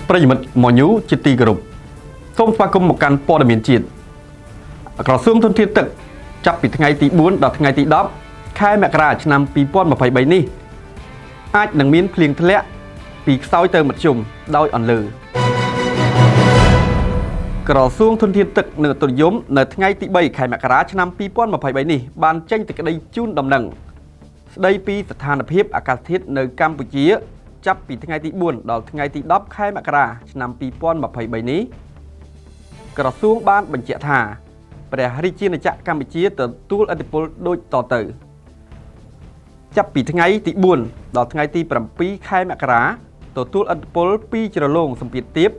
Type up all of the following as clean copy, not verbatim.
ប្រិយមិត្ត Morenews ជាទីគោរពសូមស្វាគមន៍មកកាន់ព័ត៌មានជាតិក្រសួងធនធានទឹកចាប់ពីថ្ងៃទី4ដល់ថ្ងៃទី10ខែមករាឆ្នាំ2023នេះអាចនឹងមានភ្លៀងធ្លាក់ពីខ្សោយទៅមធ្យមដោយអន្លើក្រសួងធនធានទឹកនិងឧតុនិយមនៅថ្ងៃទី3ខែមករាឆ្នាំ2023នេះបានចេញសេចក្តីជូនដំណឹងស្តីពីស្ថានភាពអាកាសធាតុនៅកម្ពុជាចាប់ពីថ្ងៃទី4ដល់ថ្ងៃទី10ខែមករាឆ្នាំ2023នេះក្រសួងបានបញ្ជាក់ថាព្រះរាជាណាចក្រកម្ពុជាទទួលឥទ្ធិពលដូចតទៅចាប់ពីថ្ងៃទី4ដល់ថ្ងៃទី7ខែមករាទទួលឥទ្ធិពលពីជ្រលងសម្ពាធទាប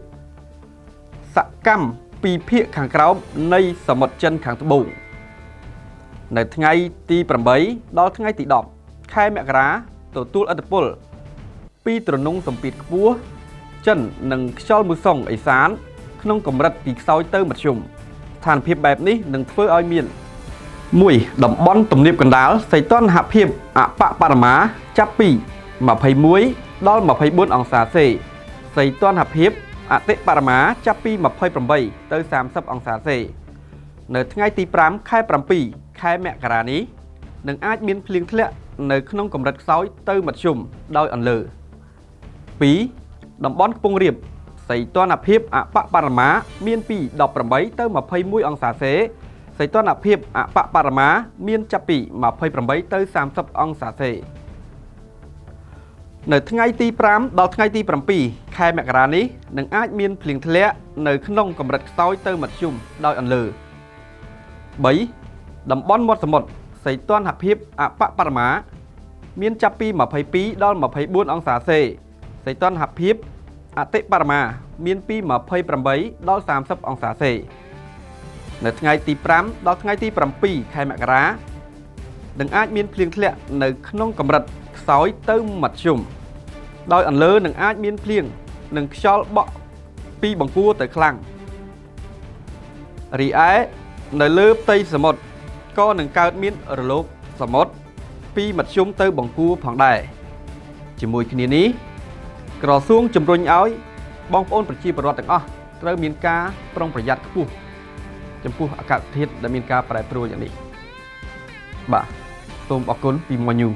សកម្មពីភាគខាងក្រោមនៃសមុទ្រចិនខាងត្បូងនៅថ្ងៃទី8ដល់ថ្ងៃទី10ខែមករាទទួលឥទ្ធិពលពីទ្រង់សម្ពាធខ្ពស់ចិននិងខ្យល់មូសុងឥសានក្នុងកម្រិតពីខ្សោយទៅមធ្យមស្ថានភាពបែបនេះនឹងធ្វើឲ្យមាន1តំបន់ទំនាបកណ្ដាលសីតុណ្ហភាពអបបរមាចាប់ពី21ដល់24អង្សាសេសីតុណ្ហភាពអតិបរមាចាប់ពី28ទៅ30អង្សាសេនៅថ្ងៃទី5ខែ7ខែមករានេះនឹងអាចមានភ្លៀងធ្លាក់នៅក្នុងកម្រិតខ្សោយទៅមធ្យមដោយអន្លើ2តំបន់ខ្ពង់រាបសីតុណ្ហភាពអបបរមាមានពី18ទៅ21អង្សាសេសីតុណ្ហភាពអបបរមាមានចាប់ពី28ទៅ30អង្សាសេនៅថ្ងៃទី5ដល់ថ្ងៃទី7ខែមករានេះនឹងអាចមានភ្លៀងធ្លាក់នៅក្នុងកម្រិតខ្សោយទៅមធ្យមដោយអន្លើ3តំបន់មាត់សមុទ្រសីតុណ្ហភាពអបបរមាមានចាប់ពី22ដល់24អង្សាសេសីតុណ្ហភាពអតិបរមាមានពី28ដល់30អង្សាសេនៅថ្ងៃទី5ដល់ថ្ងៃទី7ខែមករានឹងអាចមានភ្លៀងធ្លាក់នៅក្នុងកម្រិតខ្សោយទៅមធ្យមដោយអន្លើនឹងអាចមានភ្លៀងនិងខ្យល់បក់ពីបង្គួរទៅខ្លាំងរីឯនៅលើផ្ទៃសមុទ្រក៏នឹងកើតមានរលកសមុទ្រពីមធ្យមទៅបង្គួរផងដែរជាមួយគ្នានេះក្រសួងជំរុញឲ្យបងប្អូនប្រជាពលរដ្ឋទាំងអស់ត្រូវមានការប្រុងប្រយ័ត្នខ្ពស់ចំពោះអាកាសធាតុដែលមានការប្រែប្រួលយ៉ាងនេះបាទសូមអរគុណពីMorenews